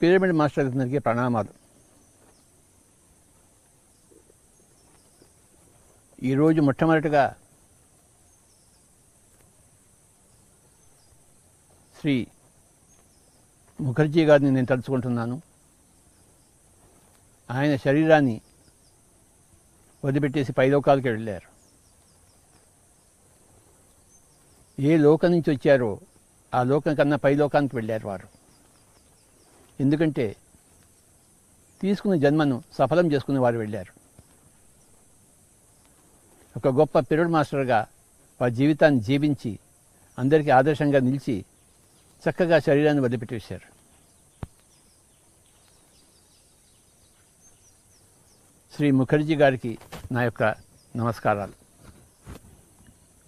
Pyramid మాస్టర్లందరికీ ప్రణామాలు. ఈరోజు మొట్టమొదటిగా శ్రీ ముఖర్జీ గారిని నేను తలుచుకుంటున్నాను. ఆయన శరీరాన్ని వదిలిపెట్టేసి పైలోకాలకి వెళ్ళారు. ఏ లోకం నుంచి వచ్చారో ఆ లోకం కన్నా పైలోకానికి వెళ్ళారు వారు. ఎందుకంటే తీసుకున్న జన్మను సఫలం చేసుకుని వారు వెళ్ళారు. ఒక గొప్ప పిరమిడ్ మాస్టర్గా వారి జీవితాన్ని జీవించి అందరికీ ఆదర్శంగా నిలిచి చక్కగా శరీరాన్ని వదిలిపెట్టేశారు. శ్రీ ముఖర్జీ గారికి నా యొక్క నమస్కారాలు.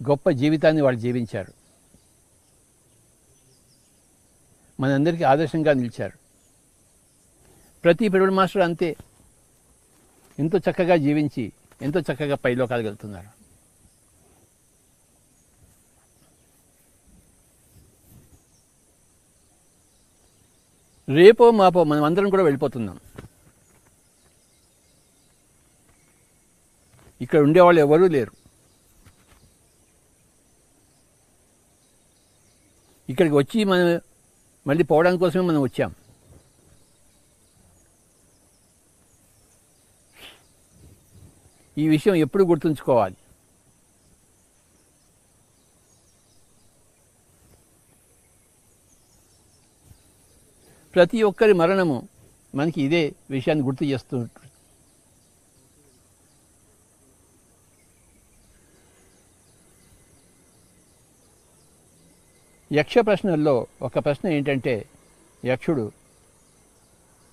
గొప్ప జీవితాన్ని వాళ్ళు జీవించారు, మనందరికీ ఆదర్శంగా నిలిచారు. ప్రతి పిరమిడ్ మాస్టర్ అంతే, ఎంతో చక్కగా జీవించి ఎంతో చక్కగా పైలోకాలకు వెళ్తున్నారు. రేపో మాపో మనం అందరం కూడా వెళ్ళిపోతున్నాం. ఇక్కడ ఉండేవాళ్ళు ఎవరూ లేరు. ఇక్కడికి వచ్చి మనం మళ్ళీ పోవడానికి కోసమే మనం వచ్చాం. ఈ విషయం ఎప్పుడు గుర్తుంచుకోవాలి. ప్రతి ఒక్కరి మరణము మనకి ఇదే విషయాన్ని గుర్తు చేస్తూ ఉంటుంది. యక్ష ప్రశ్నల్లో ఒక ప్రశ్న ఏంటంటే, యక్షుడు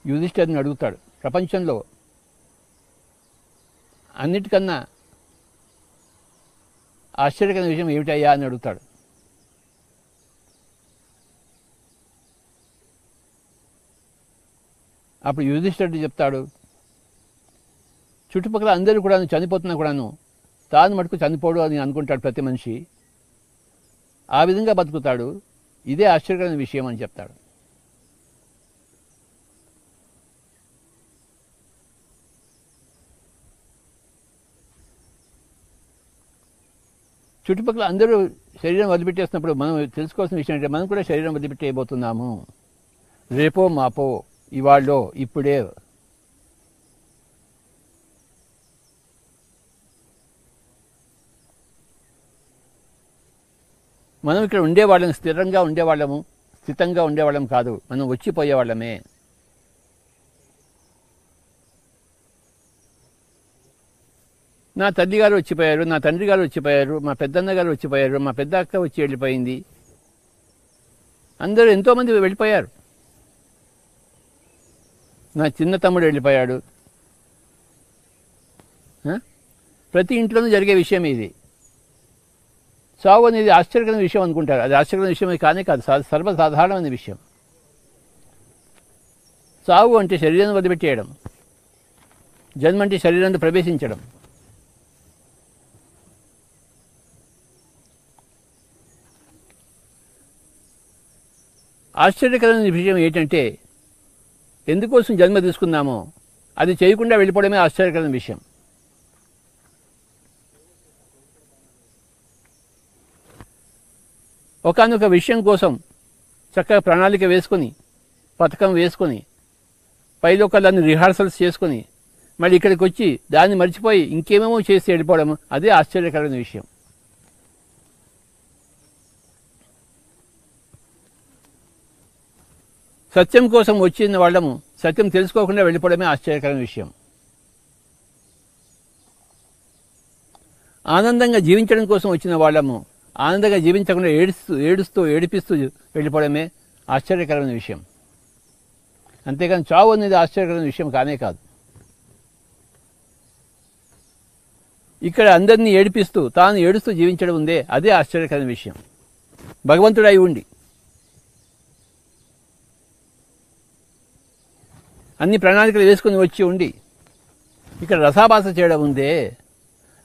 యుధిష్ఠిరుని అడుగుతాడు, ప్రపంచంలో అన్నిటికన్నా ఆశ్చర్యకరమైన విషయం ఏమిటయ్యా అని అడుగుతాడు. అప్పుడు యుధిష్ఠిరుడు చెప్తాడు, చుట్టుపక్కల అందరూ కూడా చనిపోతున్నా కూడాను తాను మటుకు చనిపోడు అని అనుకుంటాడు ప్రతి మనిషి. ఆ విధంగా బతుకుతాడు, ఇదే ఆశ్చర్యకరమైన విషయం అని చెప్తాడు. చుట్టుపక్కల అందరూ శరీరం వదిలిపెట్టేస్తున్నప్పుడు మనం తెలుసుకోవాల్సిన విషయం అంటే, మనం కూడా శరీరం వదిలిపెట్టేయబోతున్నాము. రేపో మాపో, ఇవాళ్ళో ఇప్పుడే. మనం ఇక్కడ ఉండేవాళ్ళం, స్థిరంగా ఉండేవాళ్ళము, స్థితంగా ఉండేవాళ్ళం కాదు, మనం వచ్చిపోయేవాళ్ళమే. నా తల్లి గారు వచ్చిపోయారు, నా తండ్రి గారు వచ్చిపోయారు, మా పెద్దన్న గారు వచ్చిపోయారు, మా పెద్ద అక్క వచ్చి వెళ్ళిపోయింది, అందరూ ఎంతోమంది వెళ్ళిపోయారు. నా చిన్న తమ్ముడు వెళ్ళిపోయాడు. ప్రతి ఇంట్లోనూ జరిగే విషయం ఇది. చావు అనేది ఆశ్చర్యకరమైన విషయం అనుకుంటారు. అది ఆశ్చర్యకరమైన విషయం కానే కాదు, సర్వసాధారణమైన విషయం. చావు అంటే శరీరాన్ని వదిలిపెట్టేయడం, జన్మ అంటే శరీరంలో ప్రవేశించడం. ఆశ్చర్యకరమైన విషయం ఏంటంటే, ఎందుకోసం జన్మ తీసుకున్నామో అది చేయకుండా వెళ్ళిపోవడమే ఆశ్చర్యకరమైన విషయం. ఒకానొక విషయం కోసం చక్కగా ప్రణాళిక వేసుకొని, పథకం వేసుకొని, పైలోకాలన్నీ రిహార్సల్స్ చేసుకొని మళ్ళీ ఇక్కడికి వచ్చి దాన్ని మర్చిపోయి ఇంకేమేమో చేసి వెళ్ళిపోవడం, అదే ఆశ్చర్యకరమైన విషయం. సత్యం కోసం వచ్చిన వాళ్ళము సత్యం తెలుసుకోకుండా వెళ్ళిపోవడమే ఆశ్చర్యకరమైన విషయం. ఆనందంగా జీవించడం కోసం వచ్చిన వాళ్ళము ఆనందంగా జీవించకుండా ఏడిపిస్తూ వెళ్ళిపోవడమే ఆశ్చర్యకరమైన విషయం. అంతేకాని చావు అనేది ఆశ్చర్యకరమైన విషయం కానే కాదు. ఇక్కడ అందరినీ ఏడిపిస్తూ తాను ఏడుస్తూ జీవించడం ఉందే, అదే ఆశ్చర్యకరమైన విషయం. భగవంతుడై ఉండి అన్ని ప్రణాళికలు వేసుకుని వచ్చి ఉండి ఇక్కడ రసాభాస చేయడం ఉందే,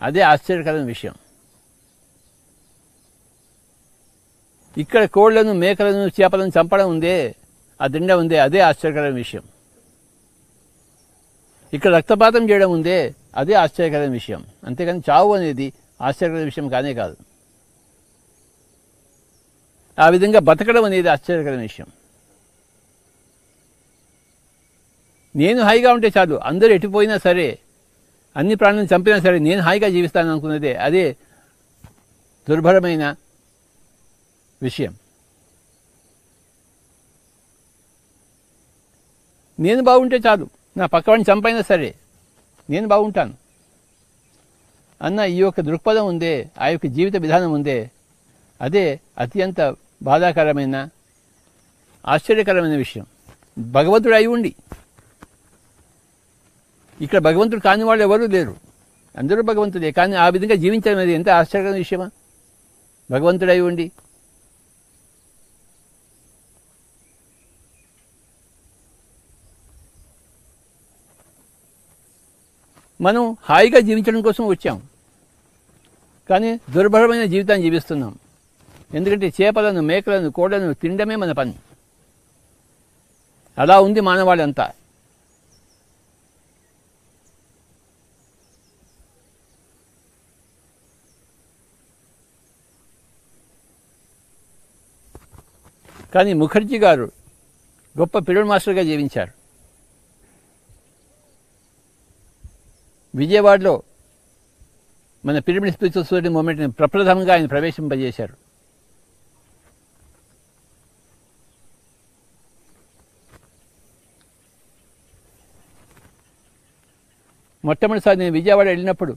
అదే ఆశ్చర్యకరమైన విషయం. ఇక్కడ కోళ్లను, మేకలను, చేపలను చంపడం ఉందే, ఆ తినడం ఉందే అదే ఆశ్చర్యకరమైన విషయం. ఇక్కడ రక్తపాతం చేయడం ఉందే అదే ఆశ్చర్యకరమైన విషయం. అంతేకాని చావు అనేది ఆశ్చర్యకరమైన విషయం కానే కాదు. ఆ విధంగా బతకడం అనేది ఆశ్చర్యకరమైన విషయం. నేను హాయిగా ఉంటే చాలు, అందరూ ఎటుపోయినా సరే, అన్ని ప్రాణులను చంపినా సరే నేను హాయిగా జీవిస్తాను అనుకున్నదే అదే దుర్భరమైన విషయం. నేను బాగుంటే చాలు, నా పక్కవాడిని చంపైనా సరే నేను బాగుంటాను అన్న ఈ యొక్క దృక్పథం ఉందే, ఆ యొక్క జీవిత విధానం ఉందే, అదే అత్యంత బాధాకరమైన ఆశ్చర్యకరమైన విషయం. భగవంతుడు అయి ఉండి ఇక్కడ భగవంతుడు కాని వాళ్ళు ఎవరూ లేరు, అందరూ భగవంతుడే. కానీ ఆ విధంగా జీవించడం అనేది ఎంత ఆశ్చర్యకరమైన విషయమా, భగవంతుడు అయి ఉండి. మనం హాయిగా జీవించడం కోసం వచ్చాం, కానీ దుర్భరమైన జీవితాన్ని జీవిస్తున్నాం. ఎందుకంటే చేపలను, మేకలను, కోళ్లను తినడమే మన పని. అలా ఉంది మానవాళంతా. కానీ ముఖర్జీ గారు గొప్ప పిరమిడ్ మాస్టర్గా జీవించారు. విజయవాడలో మన పిరమిడ్ స్పిరిచువల్ సొసైటీ మూవ్మెంట్ని ప్రప్రథమంగా ఆయన ప్రవేశింపజేశారు. మొట్టమొదటిసారి నేను విజయవాడ వెళ్ళినప్పుడు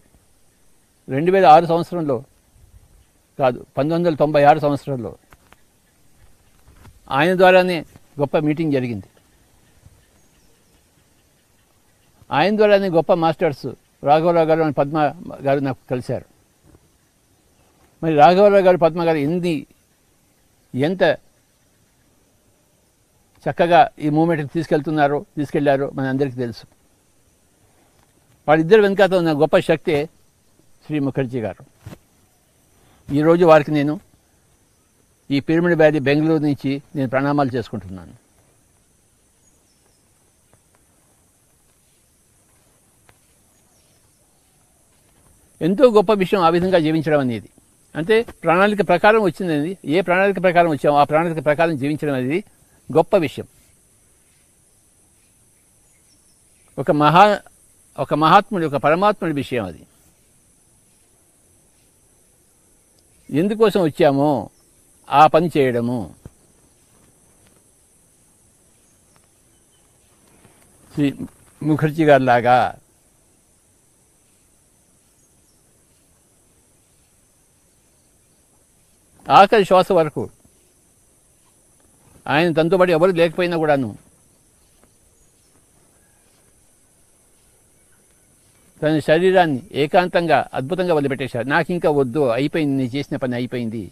2006 సంవత్సరంలో కాదు, 1996 సంవత్సరంలో ఆయన ద్వారానే గొప్ప మీటింగ్ జరిగింది. ఆయన ద్వారానే గొప్ప మాస్టర్స్ రాఘవరావు గారు అని పద్మ గారు నాకు కలిశారు. మరి రాఘవరావు గారు, పద్మ గారు ఎంత చక్కగా ఈ మూమెంట్కి తీసుకెళ్లారో మన అందరికీ తెలుసు. వాళ్ళిద్దరు వెనుకతో ఉన్న గొప్ప శక్తే శ్రీ ముఖర్జీ గారు. ఈరోజు వారికి నేను ఈ పిరమిడ్ వ్యాలీ బెంగళూరు నుంచి నేను ప్రణామాలు చేసుకుంటున్నాను. ఎంతో గొప్ప విషయం ఆ విధంగా జీవించడం అనేది. అంటే ప్రణాళిక ప్రకారం వచ్చింది. ఏ ప్రణాళిక ప్రకారం వచ్చామో ఆ ప్రణాళిక ప్రకారం జీవించడం అనేది గొప్ప విషయం. ఒక మహాత్ముడి, ఒక పరమాత్ముడి విషయం అది. ఎందుకోసం వచ్చామో ఆ పని చేయడము. శ్రీ ముఖర్జీ గారి లాగా ఆఖరి శ్వాస వరకు ఆయన తనతో పాటు ఎవరు లేకపోయినా కూడాను తన శరీరాన్ని ఏకాంతంగా అద్భుతంగా వదిలిపెట్టేశారు. నాకు ఇంకా వద్దు, అయిపోయింది, నేను చేసిన పని అయిపోయింది,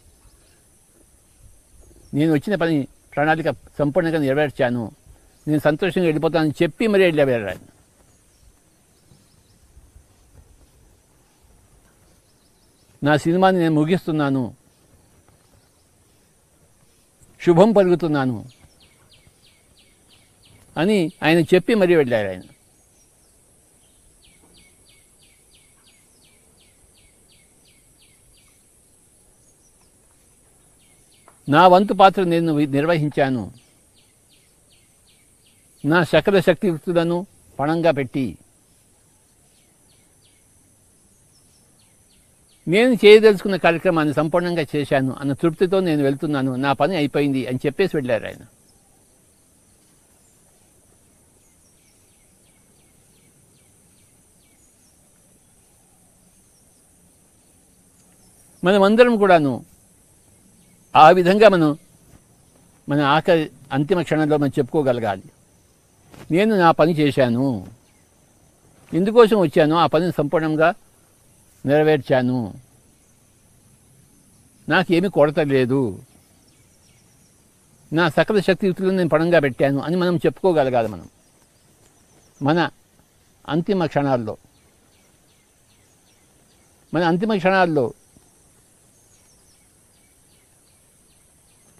నేను వచ్చిన పని ప్రణాళిక సంపూర్ణంగా నెరవేర్చాను, నేను సంతోషంగా వెళ్ళిపోతానని చెప్పి మరీ వెళ్ళారు. నా సినిమాని నేను ముగిస్తున్నాను, శుభం పలుకుతున్నాను అని ఆయన చెప్పి మరీ వెళ్ళారు. ఆయన నా వంతు పాత్ర నేను నిర్వహించాను, నా సకల శక్తియుక్తులను పణంగా పెట్టి నేను చేయదలుచుకున్న కార్యక్రమాన్ని సంపూర్ణంగా చేశాను అన్న తృప్తితో నేను వెళ్తున్నాను, నా పని అయిపోయింది అని చెప్పేసి వెళ్ళారు ఆయన. మనమందరం కూడాను ఆ విధంగా మన ఆఖరి అంతిమ క్షణంలో మనం చెప్పుకోగలగాలి, నేను నా పని చేశాను, ఎందుకోసం వచ్చానో ఆ పనిని సంపూర్ణంగా నెరవేర్చాను, నాకేమీ కొరత లేదు, నా సకల శక్తియుక్తులను నేను పణంగా పెట్టాను అని మనం చెప్పుకోగలగాలి. మన అంతిమ క్షణాల్లో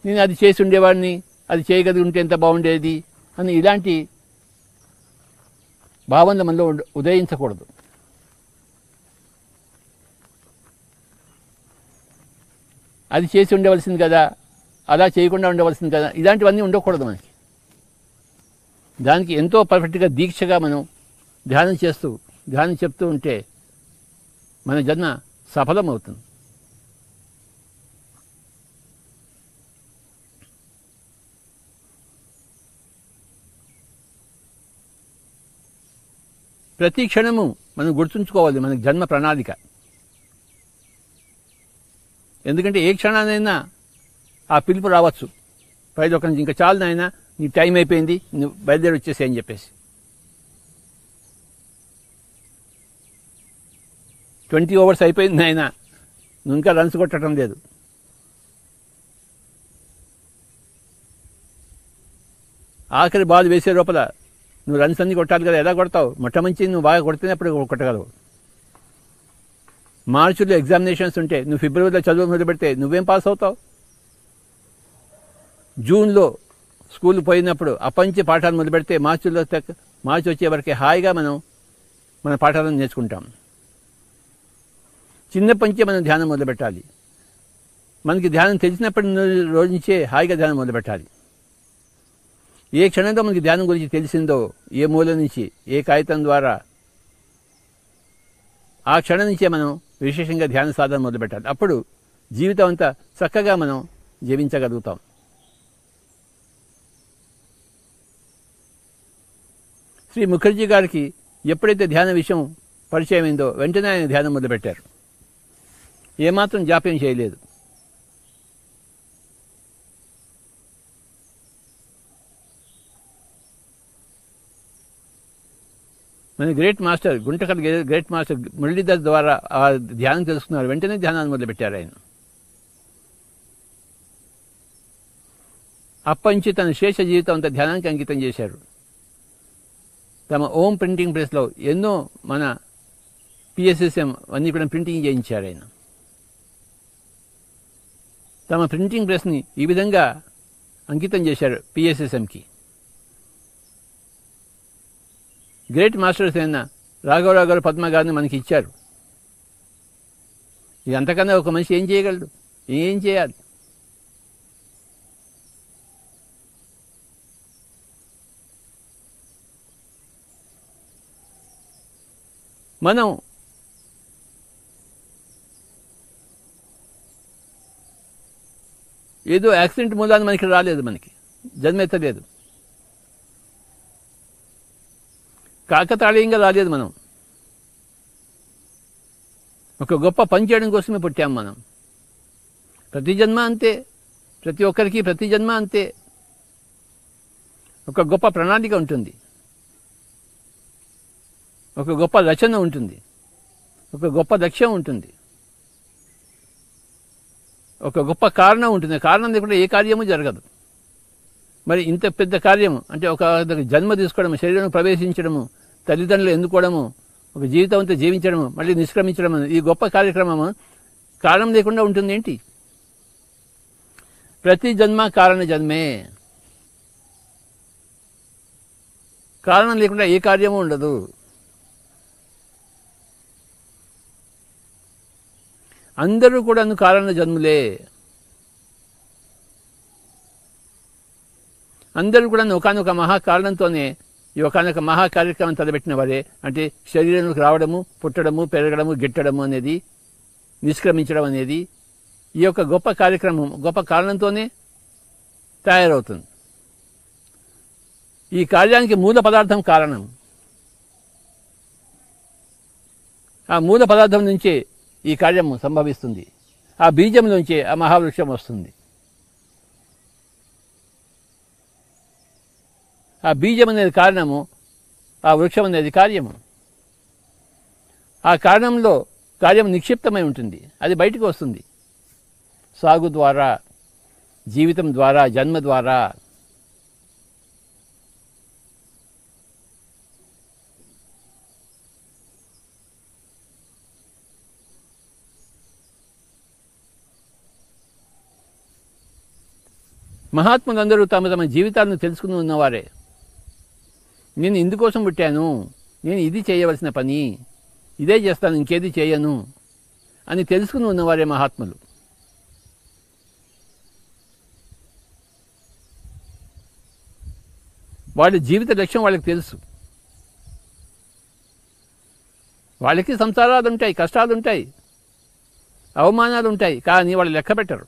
నేను అది చేసి ఉండేవాడిని, అది చేయగలిగి ఉంటే ఎంత బాగుండేది అని ఇలాంటి భావనలు మనలో ఉదయించకూడదు. అది చేసి ఉండవలసింది కదా, అలా చేయకుండా ఉండవలసింది కదా, ఇలాంటివన్నీ ఉండకూడదు మనకి. దానికి ఎంతో పర్ఫెక్ట్గా దీక్షగా మనం ధ్యానం చెప్తూ ఉంటే మన జన్మ సఫలమవుతుంది. ప్రతి క్షణము మనం గుర్తుంచుకోవాలి మన జన్మ ప్రణాళిక. ఎందుకంటే ఏ క్షణానైనా ఆ పిలుపు రావచ్చు, పైలో నుంచి ఇంకా చాలు నాయనా నీ టైం అయిపోయింది, నువ్వు బయలుదేరి వచ్చేసి అని చెప్పేసి. 20 ఓవర్స్ అయిపోయింది నాయనా, నువ్వు ఇంకా రన్స్ కొట్టడం లేదు. ఆఖరి బాల్ వేసే లోపల నువ్వు రన్స్ అన్ని కొట్టాలి కదా, ఎలా కొడతావు? మొట్టమంచి నువ్వు బాగా కొడితేనే అప్పుడు కొట్టగలవు. మార్చిలో ఎగ్జామినేషన్స్ ఉంటే నువ్వు ఫిబ్రవరిలో చదువు మొదలు పెడితే నువ్వేం పాస్ అవుతావు? జూన్లో స్కూల్ పోయినప్పుడు అప్పంచి పాఠాలు మొదలు పెడితే మార్చి వచ్చే వరకే హాయిగా మనం మన పాఠాలను నేర్చుకుంటాం. చిన్నప్పటి మనం ధ్యానం మొదలు పెట్టాలి. మనకి ధ్యానం తెలిసినప్పటి రోజు నుంచే హాయిగా ధ్యానం మొదలు పెట్టాలి. ఏ క్షణంలో మనకి ధ్యానం గురించి తెలిసిందో, ఏ మూల నుంచి, ఏ కాగితం ద్వారా, ఆ క్షణం నుంచే మనం విశేషంగా ధ్యాన సాధన మొదలుపెట్టాలి. అప్పుడు జీవితం అంతా చక్కగా మనం జీవించగలుగుతాం. శ్రీ ముఖర్జీ గారికి ఎప్పుడైతే ధ్యాన విషయం పరిచయమైందో వెంటనే ఆయన ధ్యానం మొదలుపెట్టారు. ఏమాత్రం జాప్యం చేయలేదు. మన great master Guntakal great master Muralidhar ద్వారా ఆ ధ్యానం తెలుసుకున్నారు. వెంటనే ధ్యానాన్ని మొదలుపెట్టారు ఆయన. అప్పంచి తన శేష జీవితం అంతా ధ్యానానికి అంకితం చేశారు. తమ ఓం ప్రింటింగ్ ప్రెస్లో ఎన్నో మన PSSM అన్నీ కూడా ప్రింటింగ్ చేయించారు ఆయన. తమ ప్రింటింగ్ ప్రెస్ని ఈ విధంగా అంకితం చేశారు PSSMకి. గ్రేట్ మాస్టర్స్ అయిన రాఘవరావు గారు, పద్మ గారిని మనకి ఇచ్చారు. ఇది అంతకన్నా ఒక మనిషి ఏం చేయగలడు? ఏం చేయాలి? మనం ఏదో యాక్సిడెంట్ మూలాన్ని మనకి రాలేదు, మనకి జన్మెత్తలేదు, కాకతాళీయంగా రాలేదు. మనం ఒక గొప్ప పని చేయడం కోసమే పుట్టాం. మనం ప్రతి జన్మ అంతే, ప్రతి ఒక్కరికి ప్రతి జన్మ అంతే. ఒక గొప్ప ప్రణాళిక ఉంటుంది, ఒక గొప్ప రచన ఉంటుంది, ఒక గొప్ప లక్ష్యం ఉంటుంది, ఒక గొప్ప కారణం ఉంటుంది. కారణం లేకుండా ఏ కార్యము జరగదు. మరి ఇంత పెద్ద కార్యం అంటే ఒక జన్మ తీసుకోవడము, శరీరం ప్రవేశించడము, తల్లిదండ్రులు ఎన్నుకోవడము, ఒక జీవితం అంతా జీవించడము, మళ్ళీ నిష్క్రమించడం, ఈ గొప్ప కార్యక్రమము కారణం లేకుండా ఉంటుంది ఏంటి? ప్రతి జన్మ కారణ జన్మే. కారణం లేకుండా ఏ కార్యము ఉండదు. అందరూ కూడా కారణ జన్ములే. అందరూ కూడా ఒకనొక మహాకారణంతోనే ఈ ఒకనొక మహా కార్యక్రమం తలబెట్టిన వారే. అంటే శరీరంలోకి రావడము, పుట్టడము, పెరగడము, గిట్టడము అనేది, నిష్క్రమించడం అనేది ఈ యొక్క గొప్ప కార్యక్రమం గొప్ప కారణంతోనే తయారవుతుంది. ఈ కార్యానికి మూల పదార్థం కారణం. ఆ మూల పదార్థం నుంచే ఈ కార్యము సంభవిస్తుంది. ఆ బీజం నుంచే ఆ మహావృక్షం వస్తుంది. ఆ బీజం అనేది కారణము, ఆ వృక్షం అనేది కార్యము. ఆ కారణంలో కార్యం నిక్షిప్తమై ఉంటుంది, అది బయటకు వస్తుంది సాగు ద్వారా, జీవితం ద్వారా, జన్మ ద్వారా. మహాత్ములందరూ తమ తమ జీవితాలను తెలుసుకుని ఉన్నవారే. నేను ఇందుకోసం పుట్టాను, నేను ఇది చేయవలసిన పని, ఇదే చేస్తాను, ఇంకేది చేయను అని తెలుసుకుని ఉన్నవారే మహాత్ములు. వాళ్ళ జీవిత లక్ష్యం వాళ్ళకి తెలుసు. వాళ్ళకి సంసారాలు ఉంటాయి, కష్టాలు ఉంటాయి, అవమానాలు ఉంటాయి, కానీ వాళ్ళు లెక్క పెట్టరు.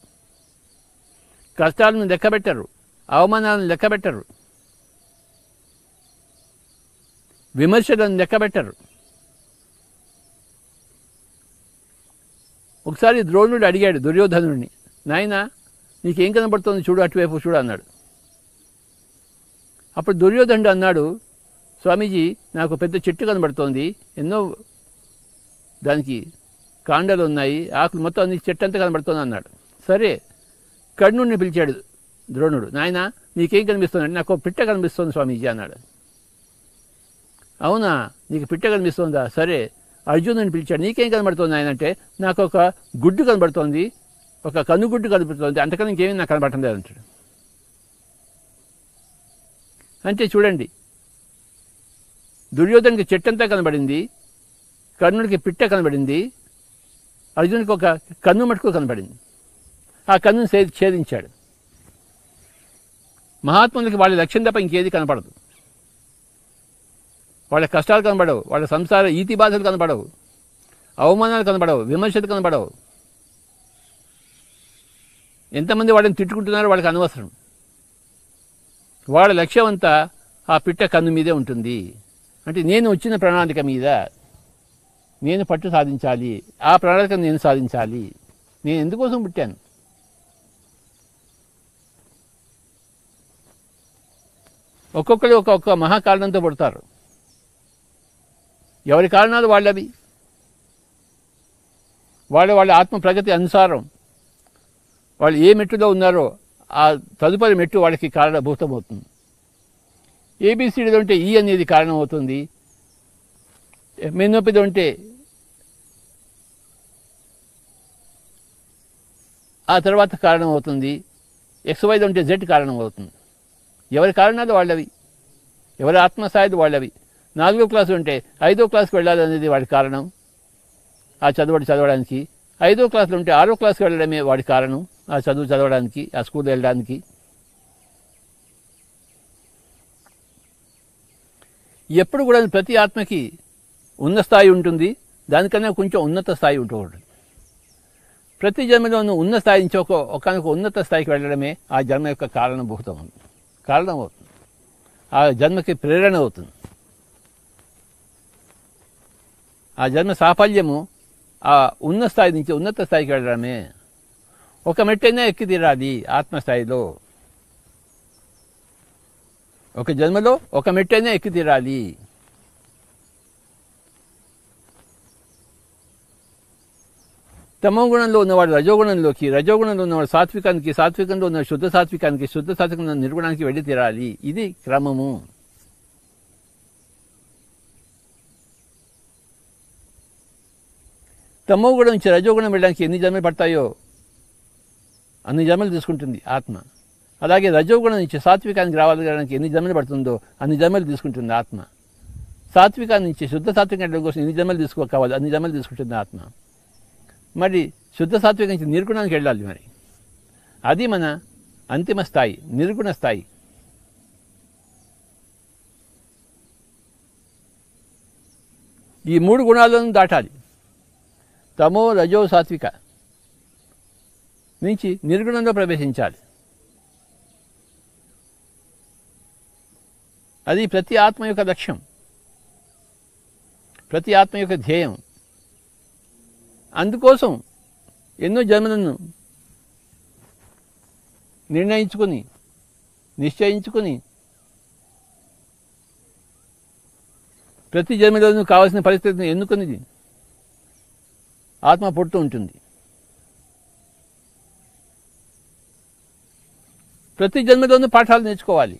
కష్టాలను లెక్క పెట్టరు, అవమానాలను లెక్క పెట్టరు, విమర్శలను లెక్క పెట్టరు. ఒకసారి ద్రోణుడు అడిగాడు దుర్యోధనుడిని, నాయనా నీకేం కనబడుతోంది, చూడు అటువైపు చూడు అన్నాడు. అప్పుడు దుర్యోధనుడు అన్నాడు, స్వామీజీ నాకు పెద్ద చెట్టు కనబడుతోంది, ఎన్నో దానికి కాండలు ఉన్నాయి, ఆకులు మొత్తం అన్ని చెట్టు అంతా కనబడుతోంది అన్నాడు. సరే, కర్ణుడిని పిలిచాడు ద్రోణుడు, నాయనా నీకేం కనిపిస్తుంది అంటే, నాకు పిట్ట కనిపిస్తుంది స్వామీజీ అన్నాడు. అవునా, నీకు పిట్ట కనిపిస్తుందా? సరే, అర్జునుడిని పిలిచాడు, నీకేం కనబడుతుంది ఆయన అంటే, నాకు ఒక గుడ్డు కనబడుతోంది, ఒక కన్నుగుడ్డు కనబడుతోంది, అంతకన్నా ఇంకేమీ నాకు కనబడటం లేదు అంటాడు. అంటే చూడండి, దుర్యోధనుడికి చెట్టంతా కనబడింది, కర్ణుడికి పిట్ట కనబడింది, అర్జునుడికి ఒక కన్ను మటుకు కనబడింది. ఆ కన్నును ఛేదించాడు. మహాత్ములకి వాళ్ళ లక్ష్యం తప్ప ఇంకేది కనపడదు. వాళ్ళ కష్టాలు కనబడవు, వాళ్ళ సంసార ఈతి బాధలు కనబడవు, అవమానాలు కనబడవు, విమర్శలు కనబడవు. ఎంతమంది వాళ్ళని తిట్టుకుంటున్నారో వాళ్ళకి అనవసరం. వాళ్ళ లక్ష్యం అంతా ఆ పిట్ట కన్ను మీదే ఉంటుంది. అంటే నేను వచ్చిన ప్రణాళిక మీద నేను పట్టు సాధించాలి, ఆ ప్రణాళికను నేను సాధించాలి, నేను ఎందుకోసం పుట్టాను. ఒక్కొక్కరు ఒక్కొక్క మహాకారణంతో పుడతారు. ఎవరి కారణాలు వాళ్ళవి. వాళ్ళ ఆత్మ ప్రగతి అనుసారం వాళ్ళు ఏ మెట్టులో ఉన్నారో ఆ తదుపరి మెట్టు వాళ్ళకి కారణభూతమవుతుంది. ఏబిసిడిలో ఉంటే ఈ అనేది కారణమవుతుంది, మెన్నొప్పిలో ఉంటే ఆ తర్వాత కారణమవుతుంది, XYలో ఉంటే Z కారణమవుతుంది. ఎవరి కారణాలు వాళ్ళవి, ఎవరి ఆత్మస్థాయిలు వాళ్ళవి. 4వ క్లాసు ఉంటే 5వ క్లాస్కి వెళ్ళాలనేది వాడి కారణం, ఆ చదవడానికి. 5వ క్లాసులో ఉంటే 6వ క్లాస్కి వెళ్ళడమే వాడి కారణం, ఆ చదువు చదవడానికి, ఆ స్కూల్ వెళ్ళడానికి. ఎప్పుడు కూడా ప్రతి ఆత్మకి ఉన్న స్థాయి ఉంటుంది, దానికన్నా కొంచెం ఉన్నత స్థాయి ఉంటూ ఉంటుంది. ప్రతి జన్మలోనూ ఉన్న స్థాయి నుంచి ఒక ఉన్నత స్థాయికి వెళ్ళడమే ఆ జన్మ యొక్క కారణమవుతుంది. ఆ జన్మకి ప్రేరణ అవుతుంది. ఆ జన్మ సాఫల్యము ఆ ఉన్న స్థాయి నుంచి ఉన్నత స్థాయికి వెళ్ళడమే. ఒక మెట్టైనా ఎక్కి తీరాలి ఆత్మస్థాయిలో. ఒక జన్మలో ఒక మెట్టైనా ఎక్కి తీరాలి. తమో గుణంలో ఉన్నవాడు రజోగుణంలోకి, రజోగుణంలో ఉన్నవాడు సాత్వికానికి, సాత్వికంలో ఉన్న శుద్ధ సాత్వికానికి, శుద్ధ సాత్వికంలో నిర్గుణానికి వెళ్ళి తీరాలి. ఇది క్రమము. తమో గుణం నుంచి రజోగుణం వెళ్ళడానికి ఎన్ని జన్మలు పడతాయో అన్ని జన్మలు తీసుకుంటుంది ఆత్మ. అలాగే రజోగుణం నుంచి సాత్వికానికి రావడానికి ఎన్ని జన్మలు పడుతుందో అన్ని జన్మలు తీసుకుంటుంది ఆత్మ. సాత్వికాన్ని నుంచి శుద్ధ సాత్వికం వెళ్ళడం కోసం ఎన్ని జన్మలు తీసుకోవాలి, అన్ని జన్మలు తీసుకుంటుంది ఆత్మ. మరి శుద్ధ సాత్వికం నుంచి నిర్గుణానికి వెళ్ళాలి. మరి అది మన అంతిమ స్థాయి, నిర్గుణ స్థాయి. ఈ 3 గుణాలను దాటాలి. తమో రజో సాత్విక నుంచి నిర్గుణంలో ప్రవేశించాలి. అది ప్రతి ఆత్మ యొక్క లక్ష్యం, ప్రతి ఆత్మ యొక్క ధ్యేయం. అందుకోసం ఎన్నో జన్మలను నిశ్చయించుకుని ప్రతి జన్మలోనూ కావాల్సిన పరిస్థితిని ఎన్నుకొని ఆత్మ పుడుతూ ఉంటుంది. ప్రతి జన్మలోనూ పాఠాలు నేర్చుకోవాలి.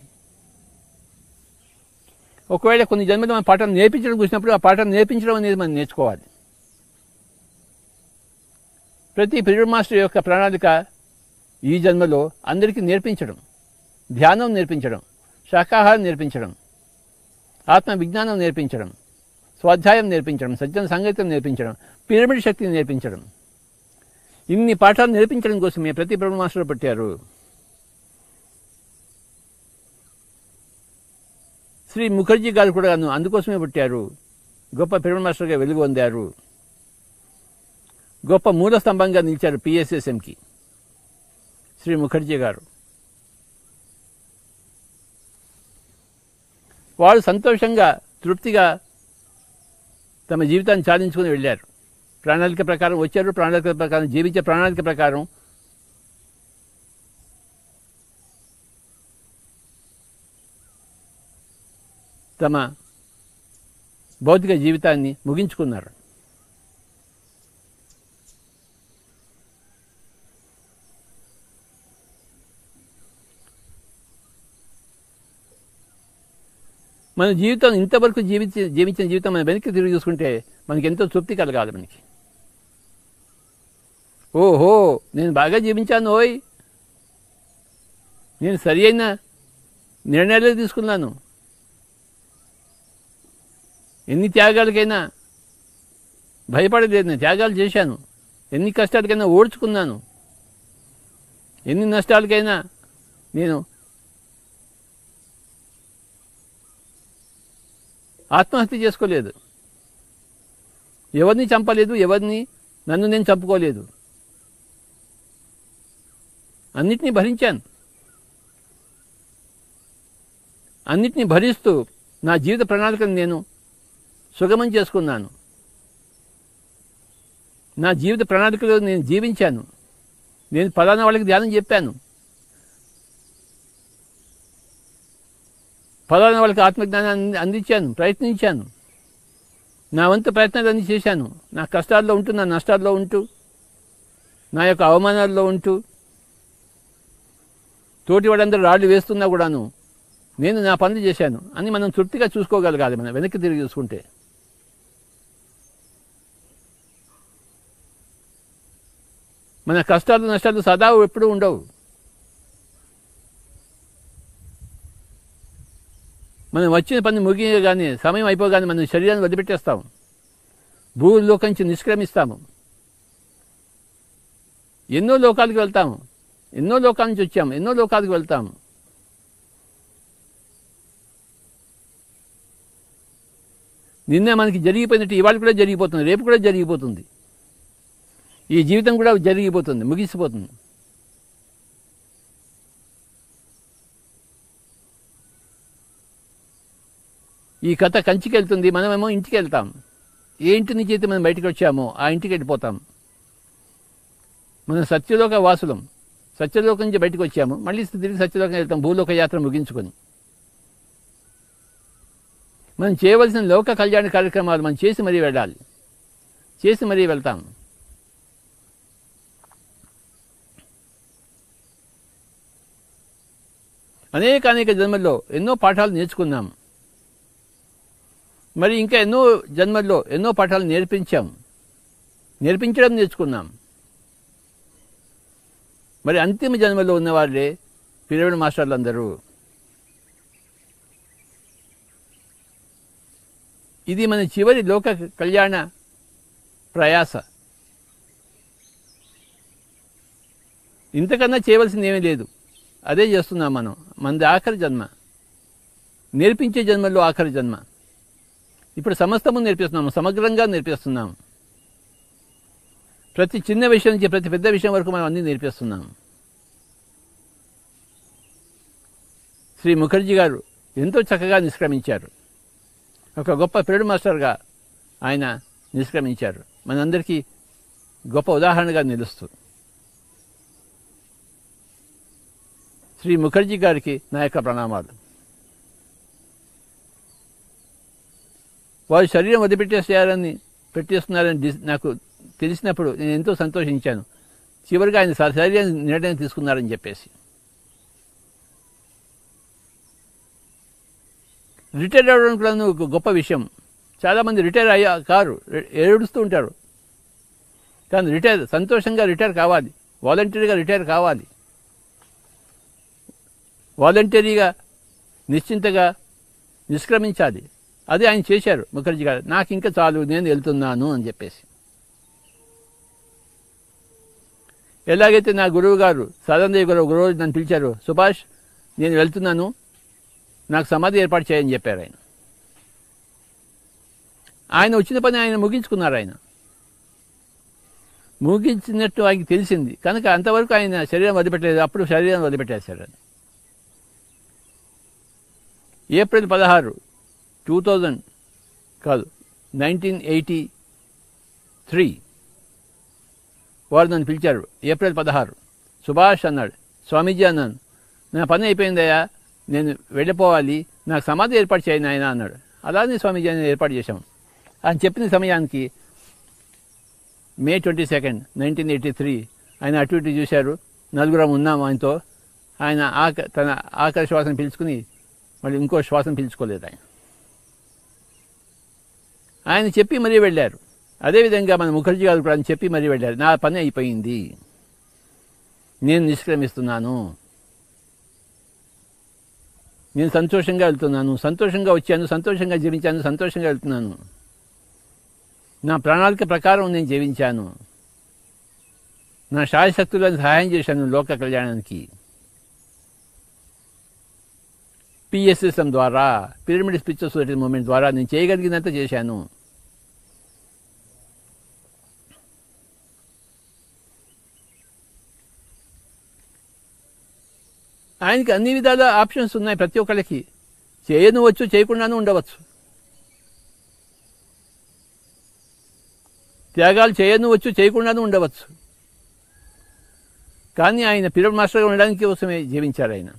ఒకవేళ కొన్ని జన్మలో మనం పాఠాలు నేర్పించడం చూసినప్పుడు ఆ పాఠాలు నేర్పించడం అనేది మనం నేర్చుకోవాలి. ప్రతి పీరియడ్ మాస్టర్ యొక్క ప్రణాళిక ఈ జన్మలో అందరికీ నేర్పించడం, ధ్యానం నేర్పించడం, శాకాహారం నేర్పించడం, ఆత్మ విజ్ఞానం నేర్పించడం, స్వాధ్యాయం నేర్పించడం, సజ్జన సంగీతం నేర్పించడం, పిరమిడ్ శక్తిని నేర్పించడం, ఇన్ని పాఠాలు నేర్పించడం కోసమే ప్రతి బ్రహ్మ మాస్టర్ పెట్టారు. శ్రీ ముఖర్జీ గారు కూడా అందుకోసమే పుట్టారు. గొప్ప పిరమిడ్ మాస్టర్గా వెలుగు పొందారు. గొప్ప మూల స్తంభంగా నిలిచారు పిఎస్ఎస్ఎంకి శ్రీ ముఖర్జీ గారు. వాళ్ళు సంతోషంగా తృప్తిగా తమ జీవితాన్ని సాధించుకుని వెళ్ళారు. ప్రణాళిక ప్రకారం వచ్చారు, ప్రణాళిక ప్రకారం జీవించే ప్రణాళిక ప్రకారం తమ భౌతిక జీవితాన్ని ముగించుకున్నారు. మన జీవితం ఇంతవరకు జీవించిన జీవితం మనం వెనక్కి తిరిగి చూసుకుంటే మనకి ఎంతో తృప్తి కలగాలి. మనకి ఓహో నేను బాగా జీవించాను, ఓయ్ నేను సరి అయిన నిర్ణయాలు తీసుకున్నాను, ఎన్ని త్యాగాలకైనా భయపడలేదు, నేను త్యాగాలు చేశాను, ఎన్ని కష్టాలకైనా ఓడ్చుకున్నాను, ఎన్ని నష్టాలకైనా నేను ఆత్మహత్య చేసుకోలేదు, ఎవరిని చంపలేదు, నన్ను నేను చంపుకోలేదు, అన్నిటినీ భరించాను. అన్నిటినీ భరిస్తూ నా జీవిత ప్రణాళికను నేను సుగమం చేసుకున్నాను. నా జీవిత ప్రణాళికలో నేను జీవించాను. నేను ఫలానా వాళ్ళకి ధ్యానం చెప్పాను, ఫలానా వాళ్ళకి ఆత్మజ్ఞానాన్ని అందించాను, ప్రయత్నించాను, నా వంతు ప్రయత్నాలన్నీ చేశాను. నా కష్టాల్లో ఉంటూ, నా నష్టాల్లో ఉంటూ, నా యొక్క అవమానాల్లో ఉంటూ, తోటి వాళ్ళందరూ రాళ్ళు వేస్తున్నా కూడాను నేను నా పనులు చేశాను అని మనం తృప్తిగా చూసుకోగలగాలి. మనం వెనక్కి తిరిగి చూసుకుంటే మన కష్టాలు నష్టాలు సదా ఎప్పుడూ ఉండవు. మనం వచ్చిన పని ముగియగానే, సమయం అయిపోగానే మనం శరీరాన్ని వదిలిపెట్టేస్తాము, భూలోకం నుంచి నిష్క్రమిస్తాము, ఎన్నో లోకాలకు వెళ్తాము, ఎన్నో లోకాల నుంచి వచ్చాము, ఎన్నో లోకాలకు వెళ్తాము. నిన్నే మనకి జరిగిపోయినట్టు ఇవాళ కూడా జరిగిపోతుంది, రేపు కూడా జరిగిపోతుంది, ఈ జీవితం కూడా జరిగిపోతుంది, ముగిసిపోతుంది. ఈ కథ కంచికి వెళ్తుంది, మనమేమో ఇంటికి వెళ్తాం. ఏ ఇంటి నుంచి అయితే మనం బయటకు వచ్చామో ఆ ఇంటికి వెళ్ళిపోతాం. మనం సత్యలోక వాసులం, సత్యలోకం నుంచి బయటకు వచ్చాము, మళ్ళీ తిరిగి సత్యలోకం వెళ్తాం భూలోక యాత్ర ముగించుకొని. మనం చేయవలసిన లోక కళ్యాణ కార్యక్రమాలు మనం చేసి మరీ వెళ్ళాలి, చేసి మరీ వెళ్తాం. అనేక జన్మల్లో ఎన్నో పాఠాలు నేర్చుకున్నాం, మరి ఇంకా ఎన్నో జన్మల్లో ఎన్నో పాఠాలు నేర్పించడం నేర్చుకున్నాం. మరి అంతిమ జన్మలో ఉన్నవాళ్ళే పిరమిడ్ మాస్టర్లు అందరూ. ఇది మన చివరి లోక కళ్యాణ ప్రయాస. ఇంతకన్నా చేయవలసింది ఏమీ లేదు, అదే చేస్తున్నాం మనం. మనది ఆఖరి జన్మ, నేర్పించే జన్మల్లో ఆఖరి జన్మ. ఇప్పుడు సమస్తము నేర్పిస్తున్నాము, సమగ్రంగా నేర్పిస్తున్నాము. ప్రతి చిన్న విషయం నుంచి ప్రతి పెద్ద విషయం వరకు మనం అన్నీ నేర్పిస్తున్నాం. శ్రీ ముఖర్జీ గారు ఎంతో చక్కగా నిష్క్రమించారు. ఒక గొప్ప పిరమిడ్ మాస్టర్గా ఆయన నిష్క్రమించారు. మనందరికీ గొప్ప ఉదాహరణగా నిలుస్తూ శ్రీ ముఖర్జీ గారికి నా యొక్క ప్రణామాలు. వారు శరీరం పెట్టేస్తున్నారని నాకు తెలిసినప్పుడు నేను ఎంతో సంతోషించాను. చివరిగా ఆయన శరీరాన్ని నిర్ణయం తీసుకున్నారని చెప్పేసి. రిటైర్ అవ్వడం కూడా ఒక గొప్ప విషయం. చాలామంది రిటైర్ కారు, ఏడుస్తూ ఉంటారు. కానీ సంతోషంగా రిటైర్ కావాలి, వాలంటరీగా రిటైర్ కావాలి. వాలంటరీగా నిశ్చింతగా నిష్క్రమించాలి. అదే ఆయన చేశారు ముఖర్జీ గారు. నాకు ఇంకా చాలు, నేను వెళ్తున్నాను అని చెప్పేసి. ఎలాగైతే నా గురువు గారు సదన్దేవ్ గారు ఒక రోజు నన్ను పిలిచారు, సుభాష్ నేను వెళ్తున్నాను, నాకు సమాధి ఏర్పాటు చేయని చెప్పారు ఆయన. ఆయన వచ్చిన పని ఆయన ముగించుకున్నారు. ఆయన ముగించినట్టు ఆయనకి తెలిసింది కనుక అంతవరకు ఆయన శరీరం వదిలిపెట్టలేదు. అప్పుడు శరీరం వదిలిపెట్టేశారు. ఏప్రిల్ 16, 2000 కాదు 1983 వారు నన్ను పిలిచారు. ఏప్రిల్ 16 సుభాష్ అన్నాడు. స్వామీజీ అన్నాను, నా పని అయిపోయిందయ్యా, నేను వెళ్ళిపోవాలి, నాకు సమాధి ఏర్పాటు చేయను ఆయన అన్నాడు. అలానే స్వామీజీ అని ఏర్పాటు చేశాము. ఆయన చెప్పిన సమయానికి May 22, 1983 ఆయన అటు ఇటు చూశారు. నలుగురం ఉన్నాము ఆయనతో. ఆయన తన ఆఖరి శ్వాసను పిలుచుకుని మళ్ళీ ఇంకో శ్వాసను పిలుచుకోలేదు. ఆయన చెప్పి మరీ వెళ్ళారు. అదేవిధంగా మన ముఖర్జీ గారు కూడా చెప్పి మరీ వెళ్ళారు, నా పని అయిపోయింది, నేను నిష్క్రమిస్తున్నాను, నేను సంతోషంగా వెళ్తున్నాను, సంతోషంగా వచ్చాను, సంతోషంగా జీవించాను, సంతోషంగా వెళ్తున్నాను, నా ప్రణాళిక ప్రకారం నేను జీవించాను, నా శాయశక్తులను సహాయం చేశాను లోక కళ్యాణానికి. PSSM ద్వారా, పిరమిడ్ స్పిరిచువల్ సొసైటీ మూవ్మెంట్ ద్వారా నేను చేయగలిగినంత చేశాను. ఆయనకి అన్ని విధాల ఆప్షన్స్ ఉన్నాయి. ప్రతి ఒక్కళ్ళకి చేయనువచ్చు, చేయకుండానూ ఉండవచ్చు. త్యాగాలు చేయనువచ్చు, చేయకుండానూ ఉండవచ్చు. కానీ ఆయన పిరమిడ్ మాస్టర్గా ఉండడానికి కోసమే జీవించారు ఆయన.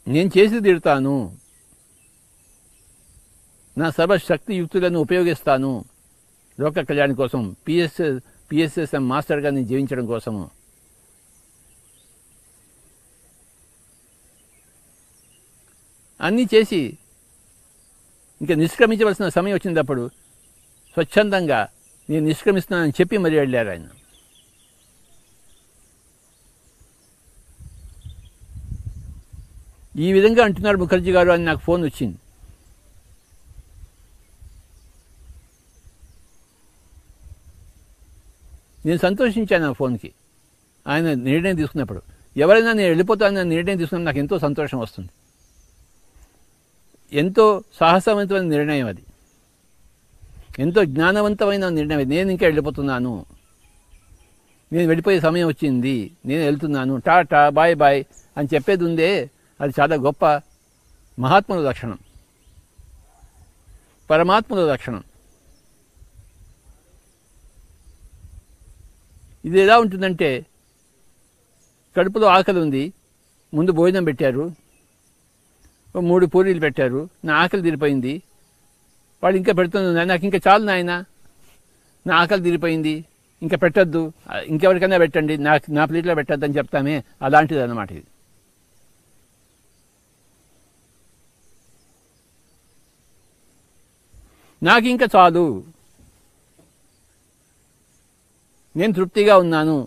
నేను చేసి తీరుతాను, నా సర్వశక్తి యుక్తులను ఉపయోగిస్తాను లోక కళ్యాణం కోసం, PSSM మాస్టర్గా నేను జీవించడం కోసము. అన్నీ చేసి ఇంకా నిష్క్రమించవలసిన సమయం వచ్చినప్పుడు స్వచ్ఛందంగా నేను నిష్క్రమిస్తున్నానని చెప్పి మరీ వెళ్ళారు ఆయన. ఈ విధంగా అంటున్నారు ముఖర్జీ గారు అని నాకు ఫోన్ వచ్చింది. నేను సంతోషించాను ఆ ఫోన్కి. ఆయన నిర్ణయం తీసుకున్నప్పుడు, ఎవరైనా నేను వెళ్ళిపోతానని నిర్ణయం తీసుకున్నప్పుడు నాకు ఎంతో సంతోషం వస్తుంది. ఎంతో సాహసవంతమైన నిర్ణయం అది, ఎంతో జ్ఞానవంతమైన నిర్ణయం అది. నేను ఇంకా వెళ్ళిపోతున్నాను, నేను వెళ్ళిపోయే సమయం వచ్చింది, నేను వెళ్తున్నాను, టాటా బాయ్ బాయ్ అని చెప్పేది ఉందే, అది చాలా గొప్ప మహాత్ముల లక్షణం, పరమాత్ముల లక్షణం. ఇది ఎలా ఉంటుందంటే, కడుపులో ఆకలి ఉంది, ముందు భోజనం పెట్టారు, 3 పూరీలు పెట్టారు, నా ఆకలి తీరిపోయింది, వాడు ఇంకా పెడుతుంది, నాకు ఇంకా చాలు నాయన, నా ఆకలి తీరిపోయింది, ఇంకా పెట్టద్దు, ఇంకెవరికైనా పెట్టండి, నా ప్లేట్లో పెట్టద్దు అని చెప్తామే, అలాంటిది అన్నమాట ఇది. నాకు ఇంకా చాలు, నేను తృప్తిగా ఉన్నాను,